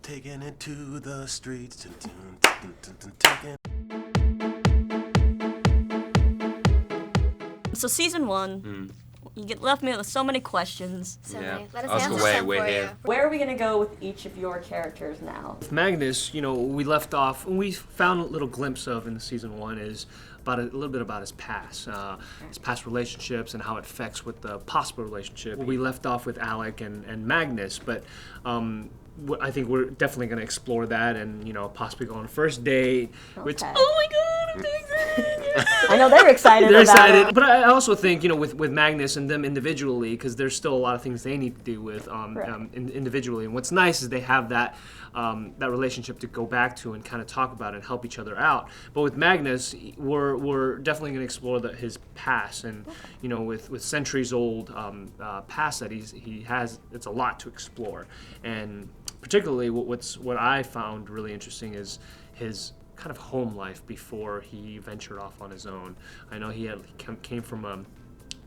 Taking it to the streets. Taking. So season 1, you left me with so many questions. So many. Let us That's answer the way some we're for here. you. Where are we gonna go with each of your characters now? With Magnus, we left off, and we found a little glimpse of in the season 1 is about a little bit about his past relationships and how it affects with the possible relationship. We left off with Alec and Magnus, but I think we're definitely going to explore that and possibly go on a first date. Which oh my god, I'm so excited! I know they're excited. They're about excited, it. but I also think with Magnus and them individually, because there's still a lot of things they need to do with individually. And what's nice is they have that relationship to go back to and kind of talk about and help each other out. But with Magnus, we're definitely going to explore his past and with centuries old past that he has. It's a lot to explore, and particularly what I found really interesting is his kind of home life before he ventured off on his own. I know he came from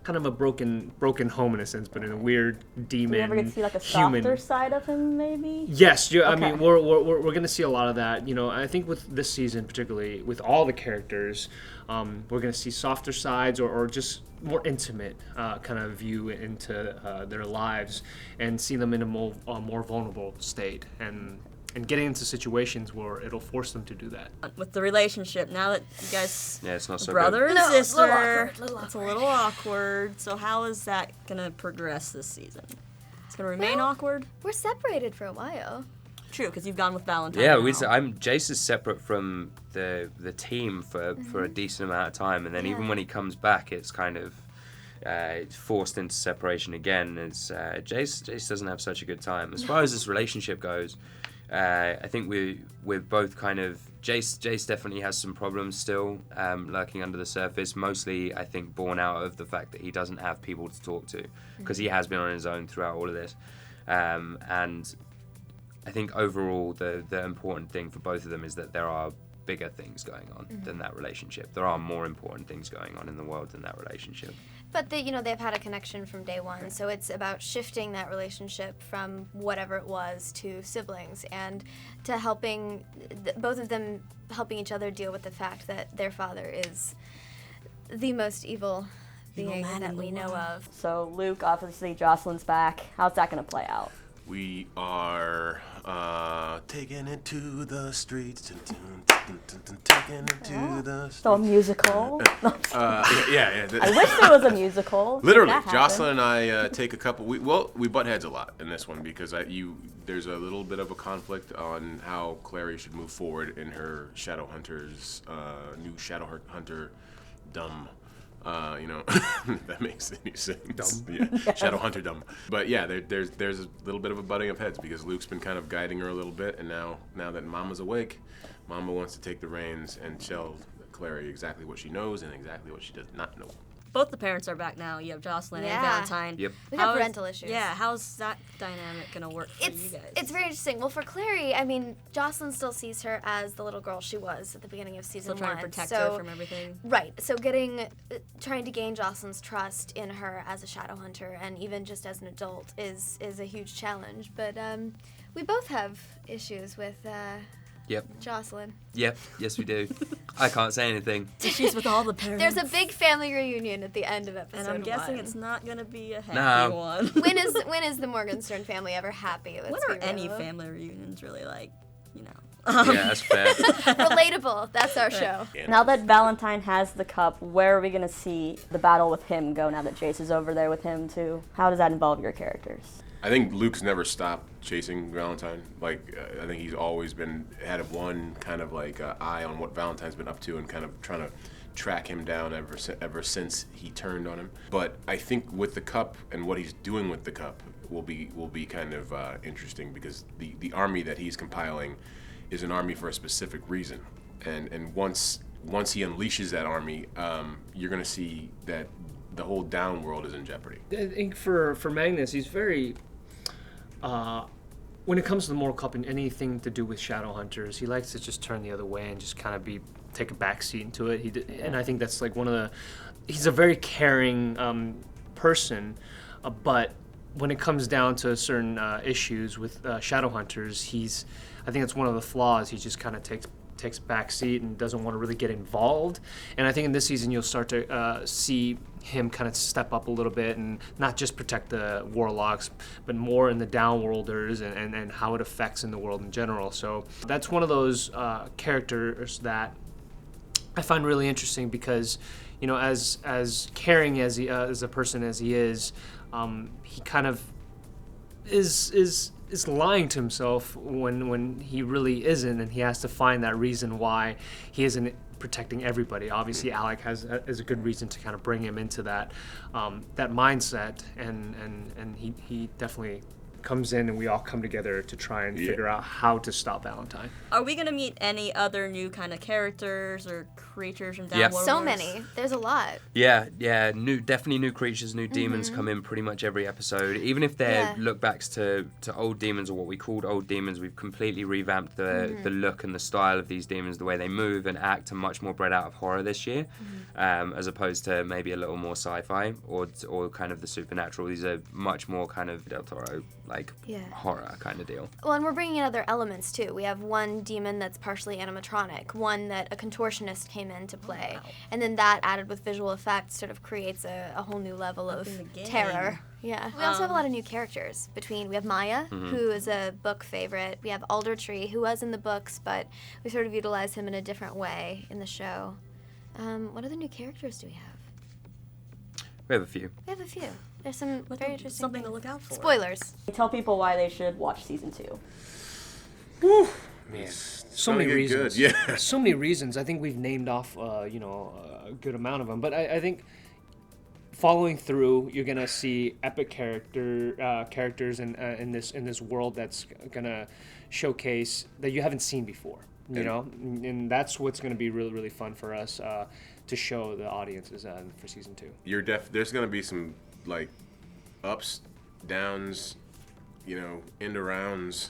kind of a broken home in a sense, but in a weird demon. Do we ever get to see like a human softer side of him, maybe? Yes, I mean we're going to see a lot of that. I think with this season, particularly with all the characters, we're going to see softer sides or just more intimate kind of view into their lives and see them in a more vulnerable state and getting into situations where it'll force them to do that. With the relationship, now that you guys, it's not so brother good. and sister, It's a little awkward. So how is that gonna progress this season? It's gonna remain awkward. We're separated for a while. True, because you've gone with Valentine. Yeah, now. Jace is separate from the team for a decent amount of time, and then even when he comes back, it's kind of forced into separation again. As Jace doesn't have such a good time as far as this relationship goes. I think we're both kind of Jace definitely has some problems still lurking under the surface. Mostly, I think, born out of the fact that he doesn't have people to talk to because he has been on his own throughout all of this. And I think overall, the important thing for both of them is that there are bigger things going on than that relationship. There are more important things going on in the world than that relationship. But they've had a connection from day one, so it's about shifting that relationship from whatever it was to siblings and to helping both of them helping each other deal with the fact that their father is the most evil being that we know of. So Luke, obviously Jocelyn's back. How's that gonna play out? We are taking it to the streets. Taking it to the streets. So a musical? Yeah. I wish there was a musical. Literally, That happened. Jocelyn and I take a couple. We butt heads a lot in this one because there's a little bit of a conflict on how Clary should move forward in her Shadowhunters, new Shadowhunter, dumb. That makes any sense. Dumb. Yeah, Shadowhunter dumb. But yeah, there's a little bit of a butting of heads because Luke's been kind of guiding her a little bit, and now that Mama's awake, Mama wants to take the reins and tell Clary exactly what she knows and exactly what she does not know. Both the parents are back now. You have Jocelyn and Yeah. Valentine. Yep. We have parental issues. Yeah, how's that dynamic gonna work for you guys? It's very interesting. Well, for Clary, I mean, Jocelyn still sees her as the little girl she was at the beginning of season Still trying one. to protect her from everything. Right. So trying to gain Jocelyn's trust in her as a Shadowhunter and even just as an adult is a huge challenge. But we both have issues with Jocelyn. Yep. Yes, we do. I can't say anything. She's with all the parents. There's a big family reunion at the end of episode and I'm guessing 1. it's not gonna be a happy one. When is the Morgenstern family ever happy? When are any family reunions really like, Yeah, that's fair. relatable? That's our show. Now that Valentine has the cup, where are we gonna see the battle with him go now that Jace is over there with him too? How does that involve your characters? I think Luke's never stopped chasing Valentine. Like, I think he's always had one kind of like eye on what Valentine's been up to and kind of trying to track him down ever since he turned on him. But I think with the cup and what he's doing with the cup will be kind of interesting because the army that he's compiling is an army for a specific reason. And once he unleashes that army, you're going to see that the whole down world is in jeopardy. I think for Magnus, he's very when it comes to the Mortal Cup and anything to do with Shadowhunters, he likes to just turn the other way and just kind of take a backseat into it. And I think that's like he's a very caring person, but when it comes down to certain issues with Shadowhunters, I think that's one of the flaws. He just kind of takes a back seat and doesn't want to really get involved. And I think in this season you'll start to see him kind of step up a little bit and not just protect the warlocks, but more in the downworlders and how it affects in the world in general. So that's one of those characters that I find really interesting because, you know, as caring as a person as he is, he kind of is lying to himself when he really isn't, and he has to find that reason why he isn't protecting everybody. Obviously, Alec is a good reason to kind of bring him into that mindset, and he definitely comes in, and we all come together to try and figure out how to stop Valentine. Are we gonna meet any other new kind of characters or creatures from Yeah. Downworlders? So many. There's a lot. Yeah, definitely new creatures, new demons come in pretty much every episode. Even if they're look backs to old demons or what we called old demons, we've completely revamped the look and the style of these demons, the way they move and act, and much more bred out of horror this year, as opposed to maybe a little more sci-fi or kind of the supernatural. These are much more kind of Del Toro horror kind of deal. Well, and we're bringing in other elements too. We have one demon that's partially animatronic, one that a contortionist came in to play, and then that added with visual effects sort of creates a whole new level of terror. Yeah. We also have a lot of new characters. We have Maya, who is a book favorite. We have Aldertree, who was in the books, but we sort of utilized him in a different way in the show. What other new characters do we have? We have a few. There's some very interesting something to look out for. Spoilers. Tell people why they should watch season 2. Man, so many reasons. Good. Yeah. So many reasons. I think we've named off, a good amount of them. But I think following through, you're gonna see epic characters in this world that's gonna showcase that you haven't seen before. You know, and that's what's gonna be really, really fun for us to show the audiences for season 2. There's gonna be some like ups, downs, end arounds.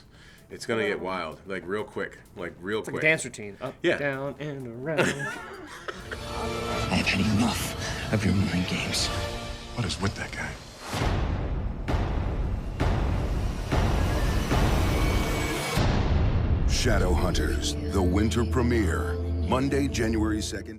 It's gonna get wild, like real quick. Like a dance routine, up, down, and around. I have had enough of your mind games. What is with that guy? Shadowhunters, the winter premiere, Monday, January 2nd.